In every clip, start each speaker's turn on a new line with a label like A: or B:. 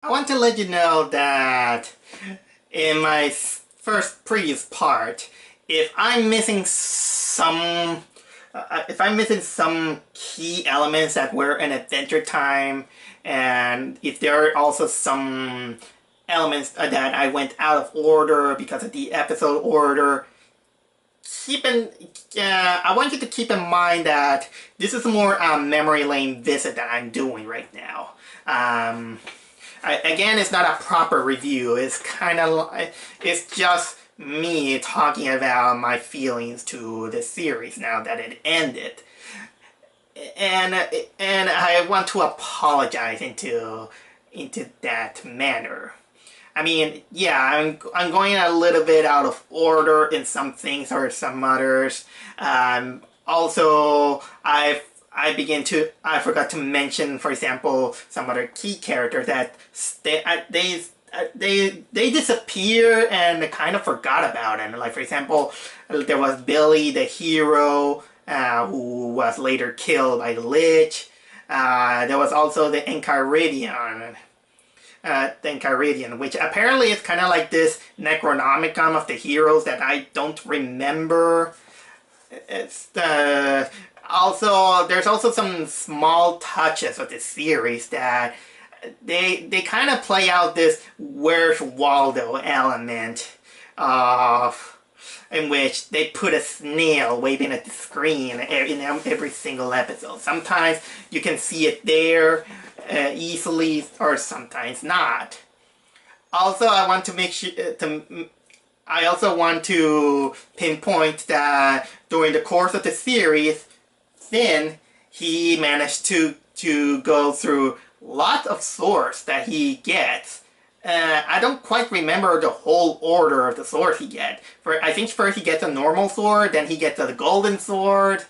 A: I want to let you know that in my first previous part, if I'm missing some key elements that were in Adventure Time, and if there are also some elements that I went out of order because of the episode order, I want you to keep in mind that this is more a memory lane visit that I'm doing right now. Again, it's not a proper review. It's just me talking about my feelings to the series now that it ended, and I want to apologize into that manner. I mean, yeah, I'm going a little bit out of order in some things or some others. Also, I forgot to mention, for example, some other key characters that they disappear and I kind of forgot about them. Like, for example, there was Billy the hero, who was later killed by the Lich. There was also the Enchiridion, which apparently is kind of like this Necronomicon of the heroes that I don't remember. It's there's also some small touches of the series that they kind of play out this "Where's Waldo" element of in which they put a snail waving at the screen in every single episode. Sometimes you can see it there easily, or sometimes not. Also, I want to make sure I also want to pinpoint that during the course of the series, Finn, he managed to go through lots of swords that he gets. I don't quite remember the whole order of the swords he gets. I think first he gets a normal sword, then he gets a golden sword.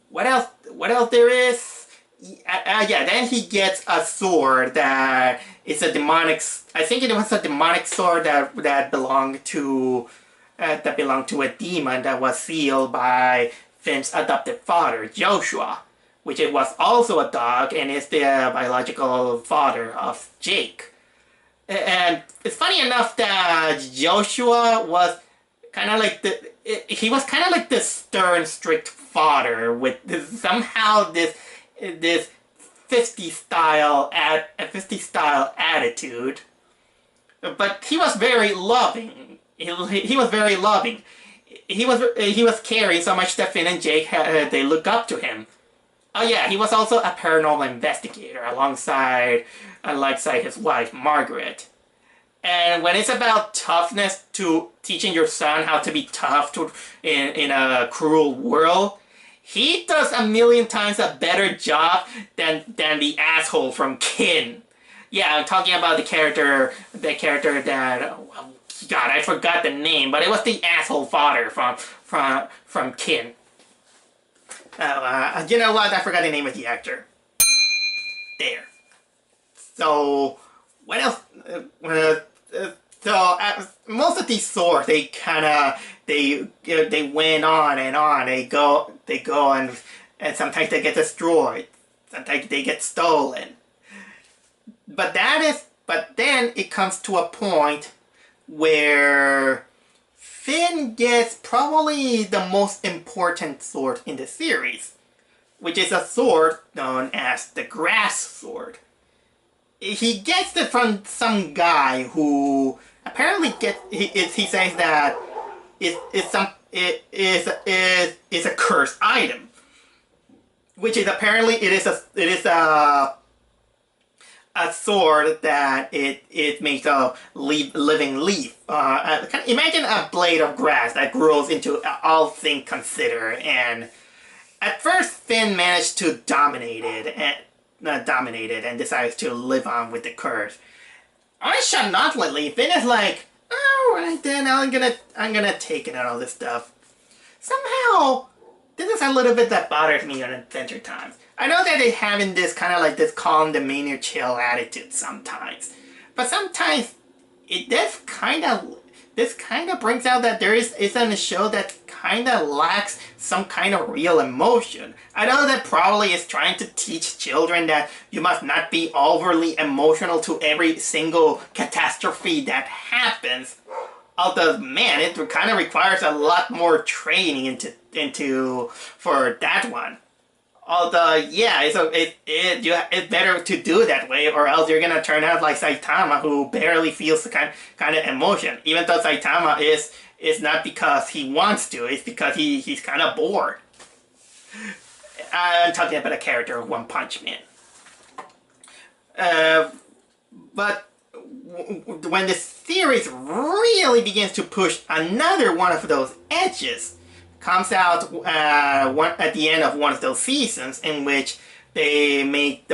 A: What else? What else there is? Yeah, then he gets a sword that is a demonic. I think it was a demonic sword that belonged to a demon that was sealed by Finn's adopted father, Joshua, which it was also a dog and is the biological father of Jake. And it's funny enough that Joshua was kind of like he was kind of like this stern, strict father with somehow this 50 style 50 style attitude, but he was very loving. He was very loving. He was caring so much that Finn and Jake they look up to him. Oh yeah, he was also a paranormal investigator alongside his wife Margaret. And when it's about toughness, to teaching your son how to be tough in a cruel world, he does a million times a better job than the asshole from Kin. Yeah, I'm talking about the character that, God, I forgot the name, but it was the asshole father from Kin. You know what? I forgot the name of the actor. There. So, what else? Most of these swords, they went on and on. They go and sometimes they get destroyed. Sometimes they get stolen. But then it comes to a point where Finn gets probably the most important sword in the series, which is a sword known as the Grass Sword. He gets it from some guy who apparently he says that it is a cursed item, which is apparently it is a sword that it makes a living leaf. Imagine a blade of grass that grows into all things considered, and at first Finn managed to dominate it and decides to live on with the curse. Nonchalantly, Finn is like, alright then, I'm gonna take it and all this stuff. Somehow, this is a little bit that bothers me on Adventure Time. I know that they having this kind of like this calm, demeanor, chill attitude sometimes. But sometimes this kind of brings out that there is on a show that kind of lacks some kind of real emotion. I know that probably is trying to teach children that you must not be overly emotional to every single catastrophe that happens. Although, man, it kind of requires a lot more training into for that one. Although, yeah, it's better to do it that way, or else you're gonna turn out like Saitama, who barely feels the kind of emotion. Even though Saitama is not because he wants to, it's because he's kind of bored. I'm talking about a character of One Punch Man. But when the series really begins to push another one of those edges, comes out at the end of one of those seasons in which they made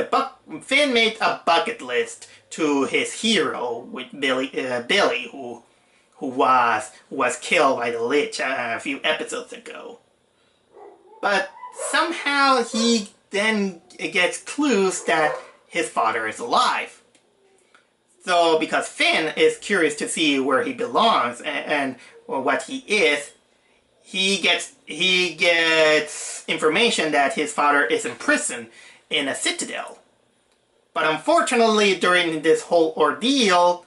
A: Finn made a bucket list to his hero with Billy, who was killed by the Lich a few episodes ago. But somehow he then gets clues that his father is alive. So because Finn is curious to see where he belongs and what he is, he gets information that his father is in prison in a citadel. But unfortunately, during this whole ordeal,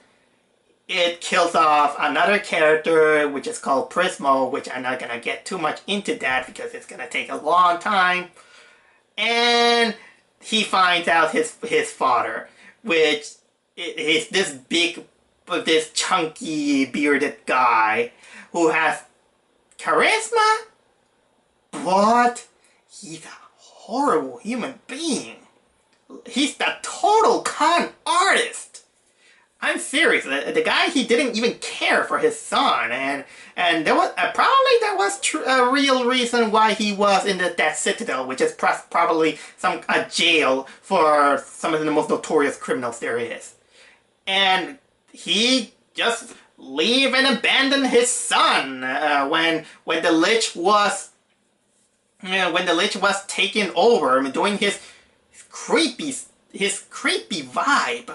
A: it kills off another character, which is called Prismo, which I'm not going to get too much into that because it's going to take a long time. And he finds out his father, which is this chunky, bearded guy who has charisma, but he's a horrible human being. He's the total con artist. I'm serious. The guy, he didn't even care for his son, and there was a real reason why he was in that citadel, which is probably a jail for some of the most notorious criminals there is. And he just leave and abandon his son when the Lich was taken over, doing his creepy vibe.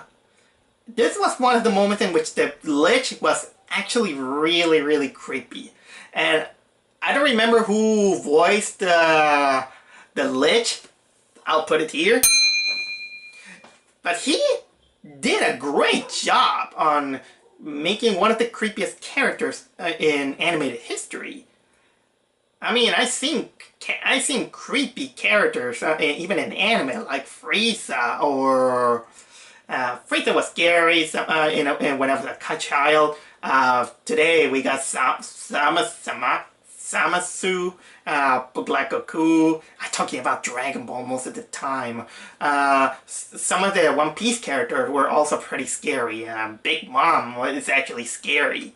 A: This was one of the moments in which the Lich was actually really, really creepy. And I don't remember who voiced the Lich. I'll put it here. But he did a great job on making one of the creepiest characters in animated history. I mean, I've seen creepy characters even in anime, like Frieza, or Frieza was scary when I was a child. Today we got Zamasu, Black Goku. I'm talking about Dragon Ball most of the time. Some of the One Piece characters were also pretty scary. Big Mom is actually scary.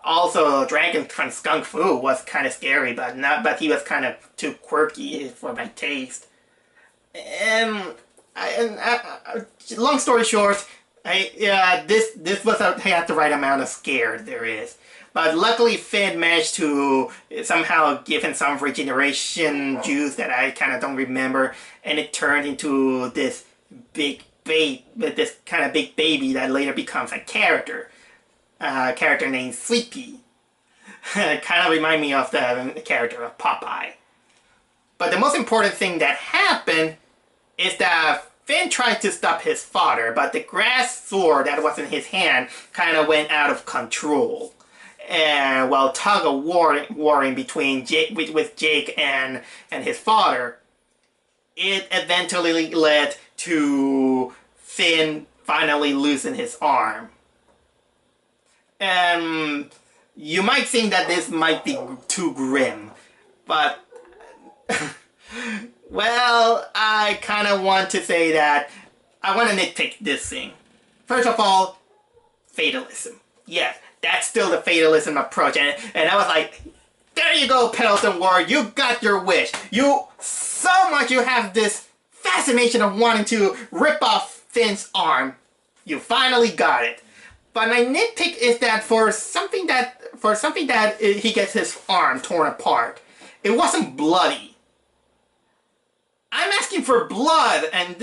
A: Also, Dragon Kung Fu was kind of scary, but he was kind of too quirky for my taste. Long story short, this was had the right amount of scared there is. But luckily Finn managed to somehow give him some regeneration juice that I kind of don't remember, and it turned into this big baby that later becomes a character named Sleepy. Kind of remind me of the character of Popeye. But the most important thing that happened is that Finn tried to stop his father, but the grass sword that was in his hand kind of went out of control. And while tug of warring between Jake and his father, it eventually led to Finn finally losing his arm. And you might think that this might be too grim, but well, I kind of want to say that I want to nitpick this thing. First of all, fatalism. Yes, that's still the fatalism approach, and I was like, there you go, Pendleton Ward, you got your wish. You have this fascination of wanting to rip off Finn's arm. You finally got it. But my nitpick is that for something that he gets his arm torn apart, it wasn't bloody. I'm asking for blood and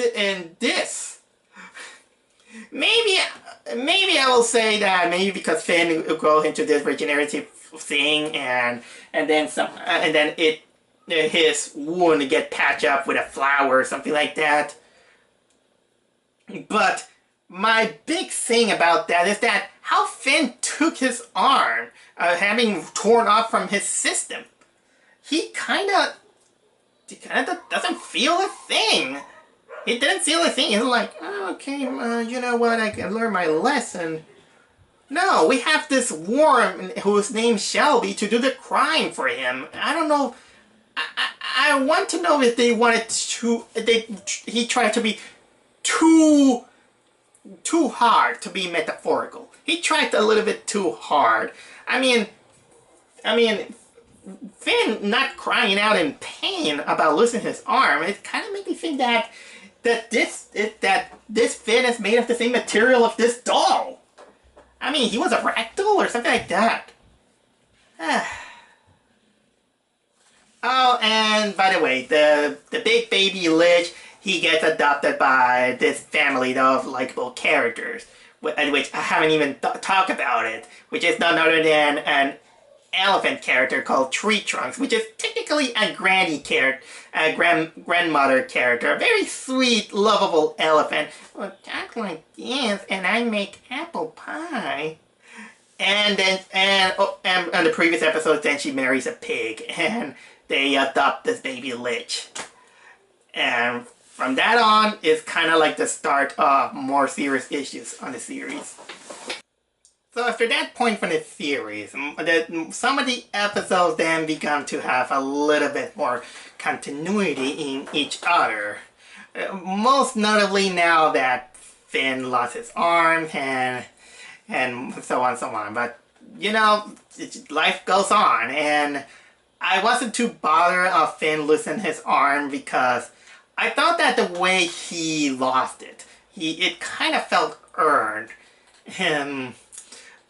A: this. maybe maybe I will say that maybe because Finn will grow into this regenerative thing, and then and then his wound get patched up with a flower or something like that. But my big thing about that is that how Finn took his arm, having torn off from his system. He kind of doesn't feel a thing. He didn't feel a thing. He's like, oh, okay, you know what? I learned my lesson. No, we have this worm whose name's Shelby to do the crime for him. I don't know. I want to know if they wanted to. He tried to be too hard to be metaphorical. He tried a little bit too hard. I mean, Finn not crying out in pain about losing his arm. It kind of made me think that this Finn is made of the same material of this doll. I mean, he was a ragdoll or something like that. Oh, and by the way, the big baby Lich, he gets adopted by this family of likable characters, which I haven't even talked about it, which is none other than an elephant character called Tree Trunks, which is technically a granny character, a grandmother character, a very sweet, lovable elephant. Well, talk like this, and I make apple pie. And then, and on the previous episode, then she marries a pig, and they adopt this baby Lich. And from that on, it's kind of like the start of more serious issues on the series. So after that point from the series, some of the episodes then began to have a little bit more continuity in each other. Most notably now that Finn lost his arm and so on and so on. But, you know, life goes on, and I wasn't too bothered of Finn losing his arm because I thought that the way he lost it, it kind of felt earned.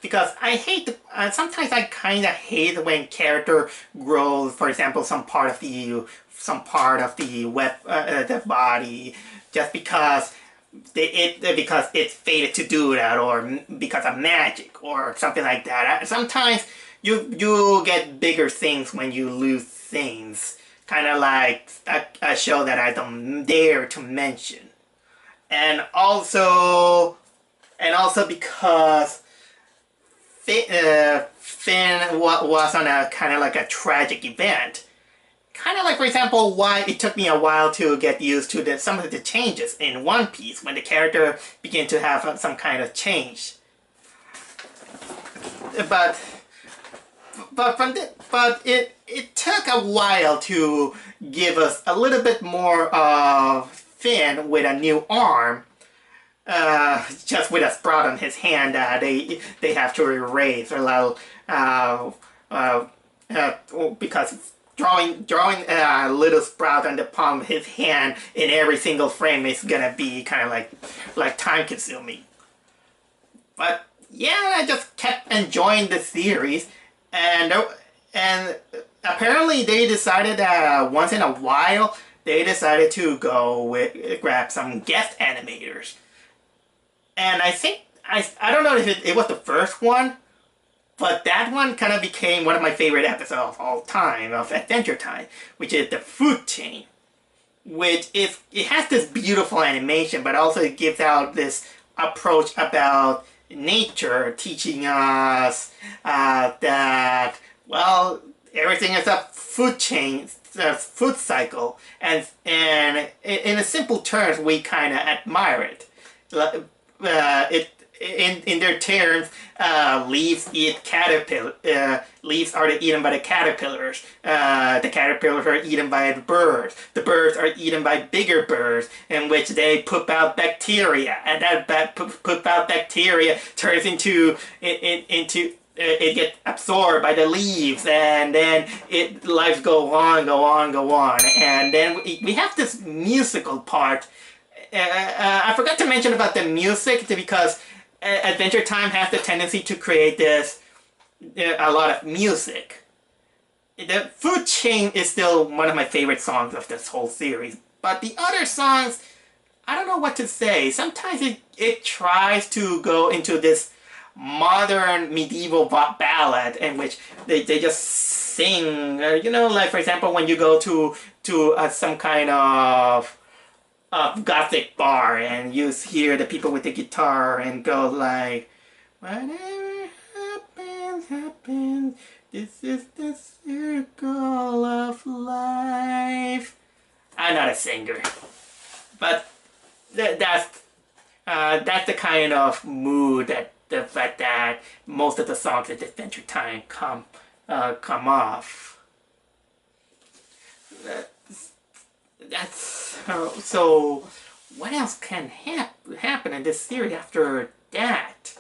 A: Because I hate, sometimes I kind of hate when character grows, for example, some part of the the body, just because because it's fated to do that, or because of magic or something like that. Sometimes you get bigger things when you lose things, kind of like a show that I don't dare to mention, and also because Finn was on a kind of like a tragic event. Kind of like, for example, why it took me a while to get used to some of the changes in One Piece when the character began to have some kind of change. But it took a while to give us a little bit more of Finn with a new arm. Just with a sprout on his hand, they have to erase because drawing a little sprout on the palm of his hand in every single frame is gonna be kind of like time consuming. But yeah, I just kept enjoying the series, and apparently they decided that once in a while they decided to grab some guest animators. And I think, I don't know if it was the first one, but that one kind of became one of my favorite episodes of all time, of Adventure Time, which is the food chain. It has this beautiful animation, but also it gives out this approach about nature, teaching us that, well, everything is a food chain, a food cycle, and in a simple terms, we kind of admire it. In their terms, leaves eat caterpillar. Leaves are eaten by the caterpillars. The caterpillars are eaten by the birds. The birds are eaten by bigger birds, in which they poop out bacteria, and that poop out bacteria turns into it gets absorbed by the leaves, and then lives go on, and then we have this musical part. I forgot to mention about the music because Adventure Time has the tendency to create a lot of music. The Food Chain is still one of my favorite songs of this whole series, but the other songs, I don't know what to say. Sometimes it tries to go into this modern medieval ballad in which they just sing. You know, like for example, when you go to some kind of gothic bar and you hear the people with the guitar and go like, whatever happens, happens. This is the circle of life. I'm not a singer, but that's the kind of mood that most of the songs at Adventure Time come off. That's so. What else can happen in this series after that?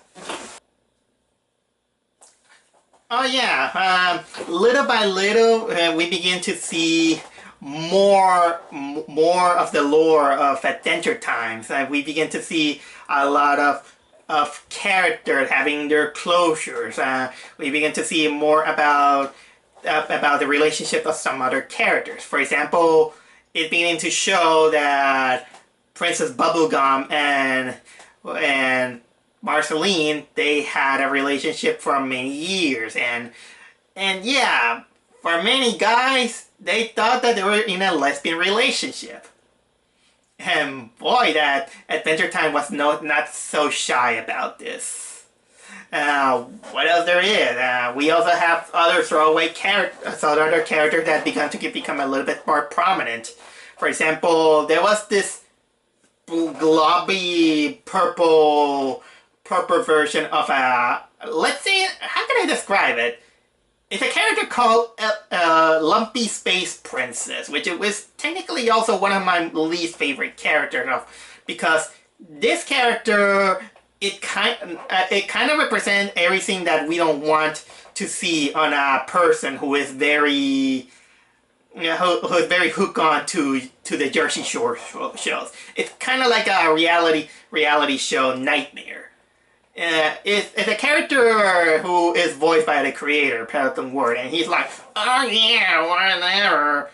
A: Oh yeah, little by little, we begin to see more of the lore of Adventure Times. We begin to see a lot of characters having their closures. We begin to see more about the relationship of some other characters. For example, it beginning to show that Princess Bubblegum and Marceline, they had a relationship for many years, and yeah, for many guys, they thought that they were in a lesbian relationship. And boy, that Adventure Time was not so shy about this. What else there is? We also have other throwaway characters, other characters that began to become a little bit more prominent. For example, there was this globby purple version of a, let's say, how can I describe it? It's a character called Lumpy Space Princess, which it was technically also one of my least favorite characters because this character, it kind of represents everything that we don't want to see on a person who is very who is very hooked on to the Jersey Shore shows. It's kind of like a reality show nightmare. It's a character who is voiced by the creator, Pendleton Ward, and he's like, oh yeah, whatever.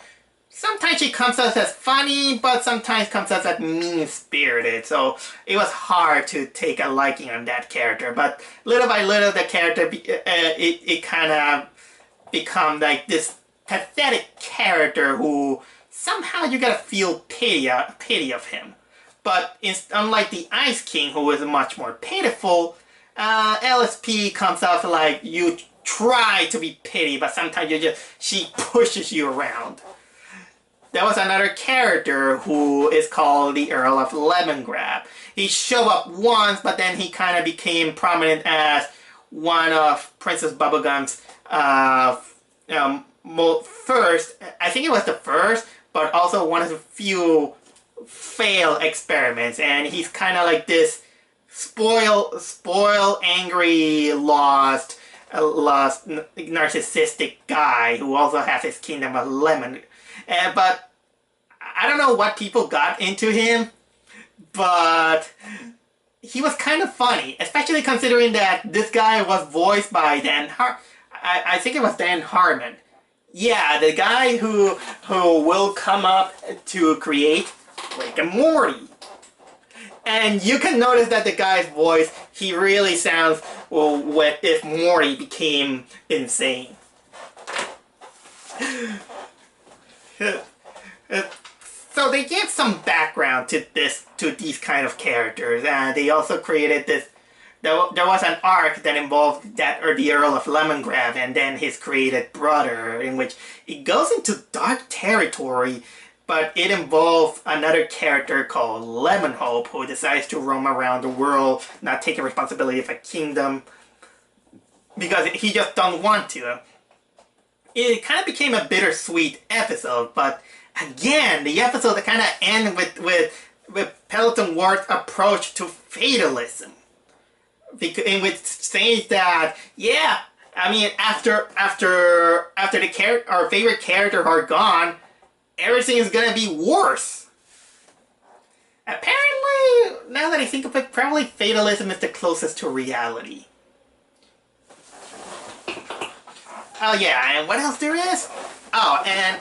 A: Sometimes she comes out as funny, but sometimes comes out as mean-spirited, so it was hard to take a liking on that character. But little by little, the character, it kind of become like this pathetic character who somehow you gotta feel pity of him. But unlike the Ice King, who is much more pitiful, LSP comes off like you try to be pity, but sometimes she pushes you around. There was another character who is called the Earl of Lemongrab. He showed up once, but then he kind of became prominent as one of Princess Bubblegum's first, I think it was the first, but also one of the few failed experiments, and he's kind of like this spoiled, angry, lost, narcissistic guy who also has his kingdom of lemon. But I don't know what people got into him, but he was kind of funny, especially considering that this guy was voiced by I think it was Dan Harmon. Yeah, the guy who will come up to create Rick and Morty. And you can notice that the guy's voice, he really sounds if Morty became insane. So they gave some background to these kind of characters, and they also created this. There was an arc that involved the Earl of Lemongrab and then his created brother, in which it goes into dark territory, but it involves another character called Lemonhope, who decides to roam around the world, not taking responsibility of a kingdom, because he just don't want to. It kind of became a bittersweet episode, but again, the episode kind of ended with Pendleton Ward's approach to fatalism, in which says that, yeah, I mean, after our favorite characters are gone, everything is gonna be worse. Apparently, now that I think of it, probably fatalism is the closest to reality. Oh yeah, and what else there is? Oh, and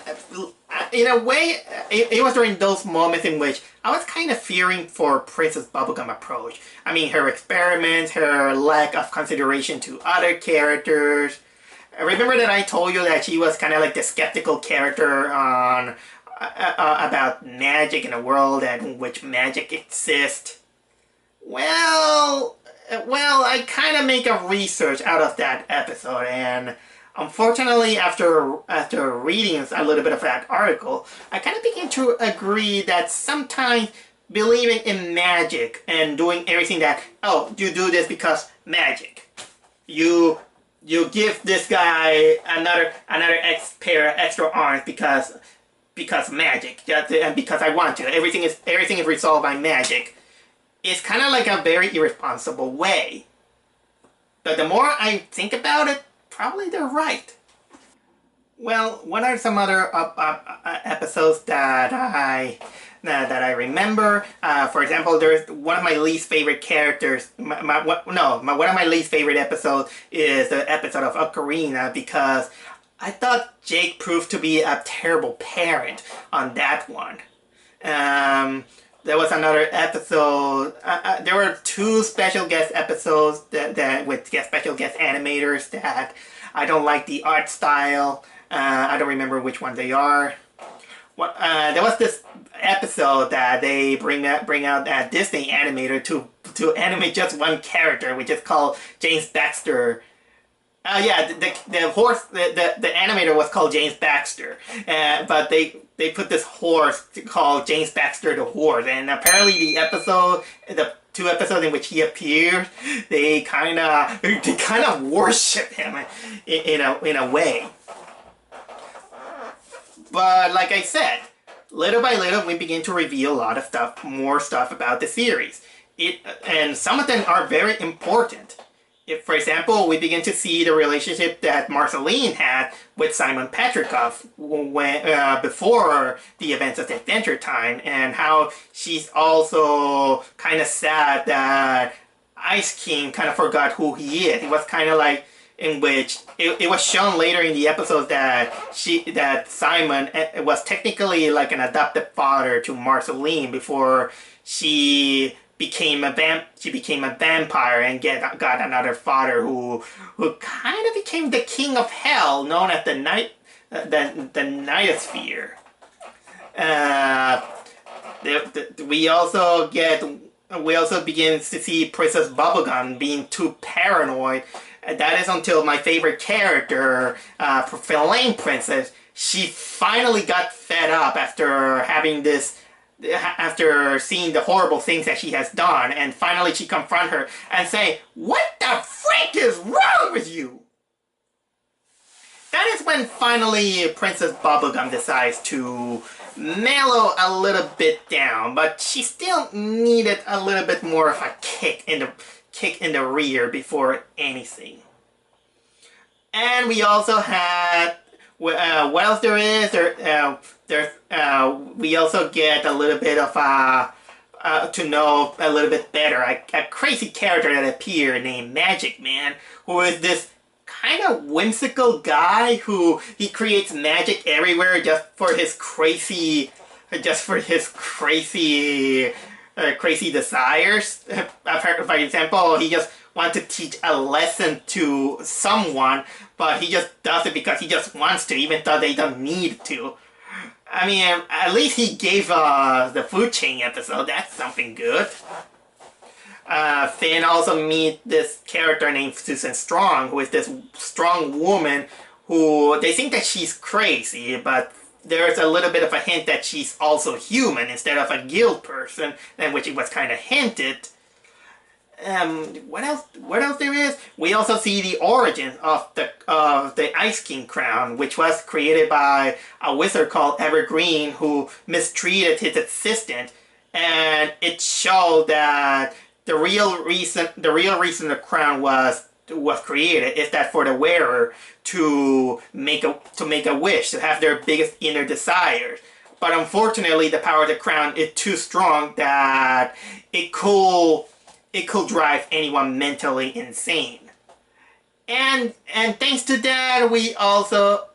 A: in a way, it was during those moments in which I was kind of fearing for Princess Bubblegum approach. I mean, her experiments, her lack of consideration to other characters. Remember that I told you that she was kind of like the skeptical character on about magic in a world in which magic exists. Well, I kind of make a research out of that episode, and unfortunately, after reading a little bit of that article, I kind of begin to agree that sometimes believing in magic and doing everything that, oh, you do this because magic. You give this guy another pair of extra arms because magic, and because I want to. Everything is resolved by magic. It's kind of like a very irresponsible way. But the more I think about it, probably they're right. Well, what are some other episodes that I remember? For example, there's one of my least favorite characters. One of my least favorite episodes is the episode of Ocarina, because I thought Jake proved to be a terrible parent on that one. There was another episode. There were two special guest episodes that with special guest animators that I don't like the art style. I don't remember which ones they are. There was this episode that they bring out a Disney animator to animate just one character, which is called James Baxter. Yeah, the animator was called James Baxter, but they put this horse called James Baxter the Horse, and apparently the two episodes in which he appeared, they kind of worship him in a way. But like I said, little by little we begin to reveal a lot of more stuff about the series. And some of them are very important. If, for example, we begin to see the relationship that Marceline had with Simon Petrikov before the events of Adventure Time, and how she's also kind of sad that Ice King kind of forgot who he is. It was kind of like in which it was shown later in the episode that Simon was technically like an adopted father to Marceline before she became a vampire and got another father who kind of became the king of hell, known as the Nightosphere. We also begin to see Princess Bubblegum being too paranoid. That is until my favorite character, Flame Princess, she finally got fed up after seeing the horrible things that she has done, and finally she confronts her and say, "What the frick is wrong with you?" That is when finally Princess Bubblegum decides to mellow a little bit down, but she still needed a little bit more of a kick in the rear before anything. And we also had what else there is? We also get a little bit of to know a little bit better a crazy character that appeared named Magic Man, who is this kind of whimsical guy who he creates magic everywhere just for his crazy desires. For example, he just wants to teach a lesson to someone, but he just does it because he just wants to, even though they don't need to. I mean, at least he gave the food chain episode. That's something good. Finn also meet this character named Susan Strong, who is this strong woman who they think that she's crazy, but there's a little bit of a hint that she's also human instead of a guild person, and which it was kind of hinted. What else there is? We also see the origin of the Ice King crown, which was created by a wizard called Evergreen who mistreated his assistant, and it showed that the real reason the crown was created is that for the wearer to make a wish, to have their biggest inner desires. But unfortunately, the power of the crown is too strong that it could drive anyone mentally insane. And thanks to that, we also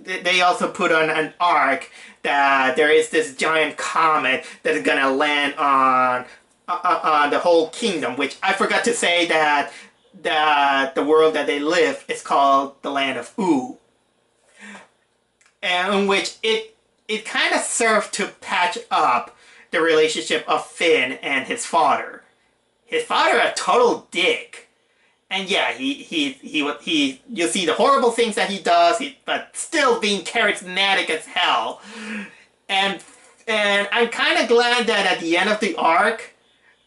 A: they also put on an arc that there is this giant comet that is gonna land on the whole kingdom, which I forgot to say that the world that they live is called the land of Oo, and in which it kind of served to patch up the relationship of Finn and his father. His father a total dick. And yeah, he you see the horrible things that he does, but still being charismatic as hell. And and I'm kind of glad that at the end of the arc,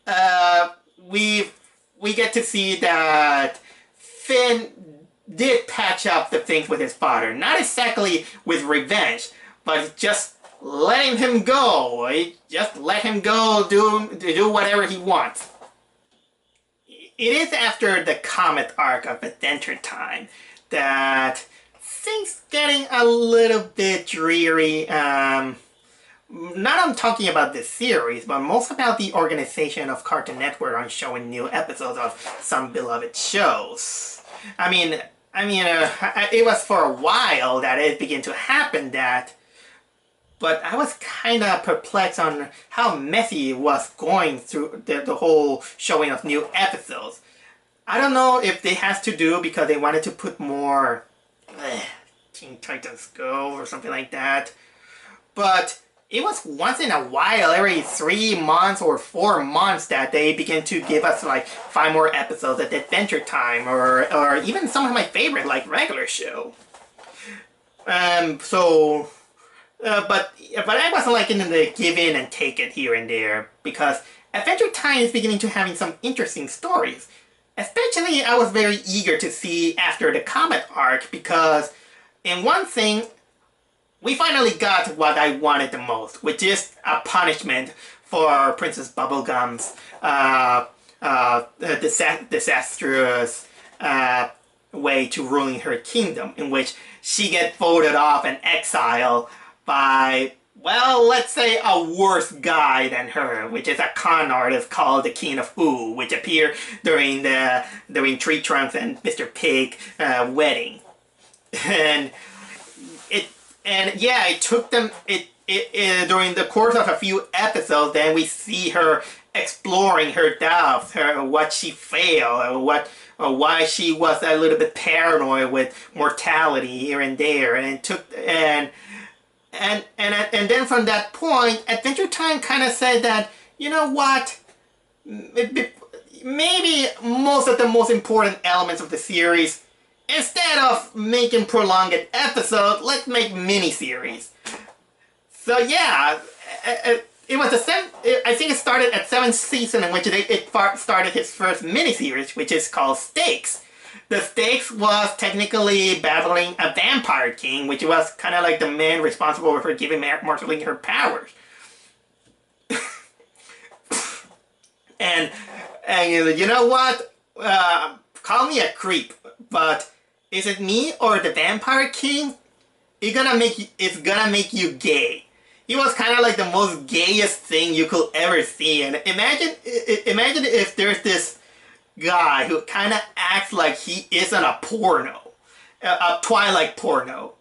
A: uh, we get to see that Finn did patch up the things with his father. Not exactly with revenge, but just letting him go. Just let him go do whatever he wants. It is after the Comet arc of Adventure Time that things getting a little bit dreary. Not I'm talking about this series, but most about the organization of Cartoon Network on showing new episodes of some beloved shows. It was for a while that it began to happen that, but I was kind of perplexed on how messy it was going through the whole showing of new episodes. I don't know if they has to do because they wanted to put more Teen Titans Go or something like that. But it was once in a while, every 3 months or 4 months, that they begin to give us like 5 more episodes at Adventure Time, or even some of my favorite like regular show. But I wasn't like in the give in and take it here and there, because Adventure Time is beginning to having some interesting stories. Especially, I was very eager to see after the Comet arc, because in one thing, we finally got what I wanted the most, which is a punishment for Princess Bubblegum's disastrous way to ruling her kingdom, in which she gets voted off and exiled by, well, let's say a worse guy than her, which is a con artist called the King of Oo, which appeared during Tree Trunks and Mr. Pig wedding. And yeah, it took them during the course of a few episodes. Then we see her exploring her doubts, what she failed, why she was a little bit paranoid with mortality here and there, and then from that point, Adventure Time kind of said that, you know what, maybe most of the most important elements of the series, instead of making prolonged episodes, let's make miniseries. So yeah, it was I think it started at 7th season, in which it started his first miniseries, which is called Stakes. The Stakes was technically battling a vampire king, which was kind of like the man responsible for giving Marceline her powers. and you know what? Call me a creep, but is it me or the vampire king? It's gonna make you gay. He was kind of like the most gayest thing you could ever see. And imagine if there's this guy who kind of acts like he isn't a porno, a Twilight porno.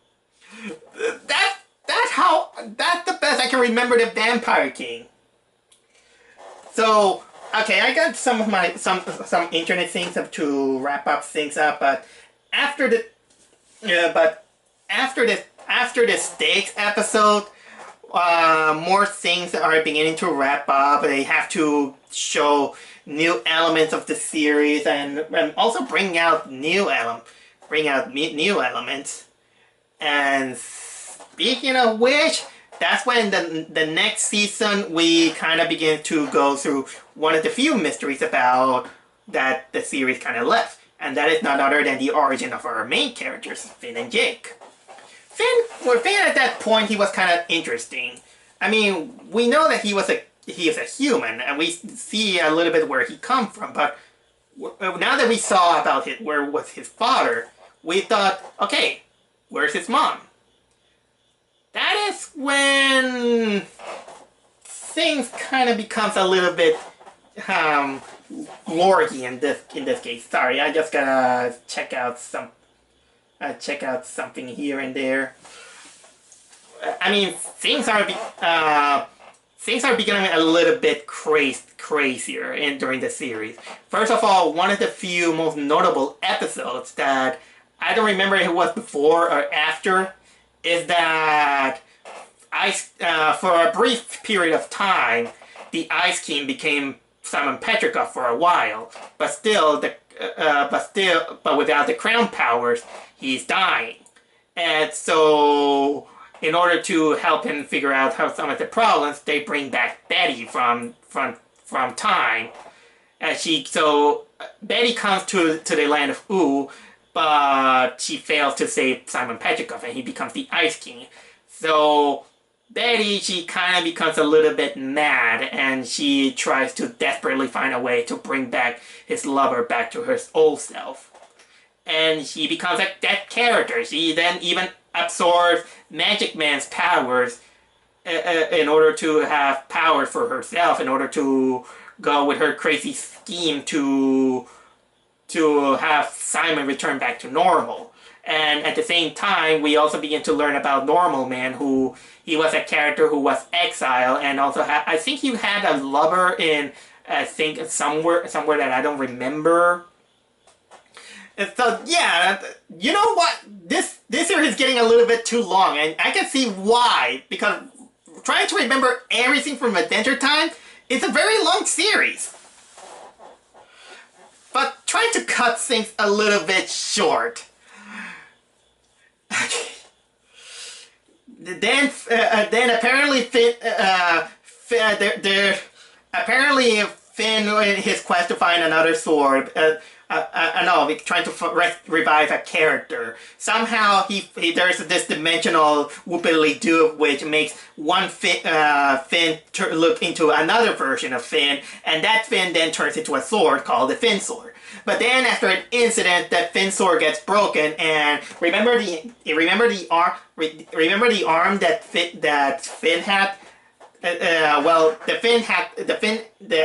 A: That's the best I can remember the Vampire King. So okay, I got some of my some internet things to wrap up things up, but after the Stakes episode, more things are beginning to wrap up. They have to show new elements of the series, and also bring out new elements. And speaking of which, that's when the next season we kind of begin to go through one of the few mysteries about that the series kind of left, and that is none other than the origin of our main characters, Finn and Jake. Finn at that point, he was kind of interesting. I mean, we know that he is a human, and we see a little bit where he come from, but now that we saw about where was his father, we thought, okay, where's his mom? That is when things kind of becomes a little bit lorgy in this case. Sorry, I just gotta check out some check out something here and there. I mean, things are becoming a little bit crazier during the series. First of all, one of the few most notable episodes that I don't remember if it was before or after is that for a brief period of time, the Ice King became Simon Petrikov for a while, but without the crown powers, he's dying. And so, in order to help him figure out how some of the problems, they bring back Betty from time. So Betty comes to the land of Oo, but she fails to save Simon Petrikov, and he becomes the Ice King. So Betty, she kind of becomes a little bit mad, and she tries to desperately find a way to bring back his lover back to her old self. And she becomes that character. She then even absorbs Magic Man's powers in order to have power for herself, in order to go with her crazy scheme to have Simon return back to normal. And at the same time, we also begin to learn about Normal Man, who he was a character who was exiled, and also I think he had a lover in, I think somewhere that I don't remember. And so yeah, you know what? This series is getting a little bit too long, and I can see why, because trying to remember everything from Adventure Time is a very long series. But trying to cut things a little bit short. Then apparently apparently Finn, in his quest to find another sword, trying to revive a character. Somehow there's this dimensional whoopily-doo which makes one Finn look into another version of Finn, and that Finn then turns into a sword called the Finn Sword. But then after an incident, that Finn sword gets broken, and remember the arm that Finn had. The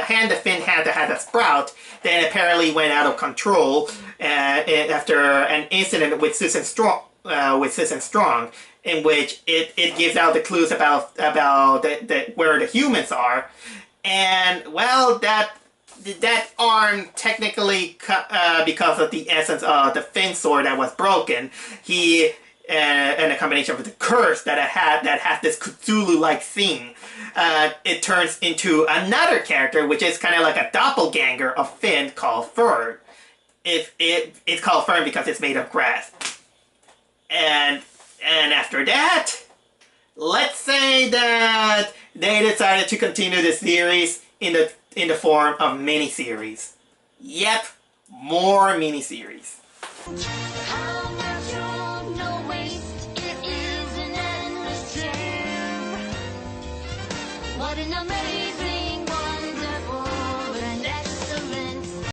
A: hand that Finn had that had a sprout, then apparently went out of control after an incident with Susan Strong. In which it gives out the clues about where the humans are, and well, that arm technically, because of the essence of the Finn sword that was broken, and a combination of the curse that has this Cthulhu-like theme, it turns into another character, which is kind of like a doppelganger of Finn, called Fern. It's called Fern because it's made of grass. And after that, let's say that they decided to continue the series in the form of miniseries. Yep, more miniseries.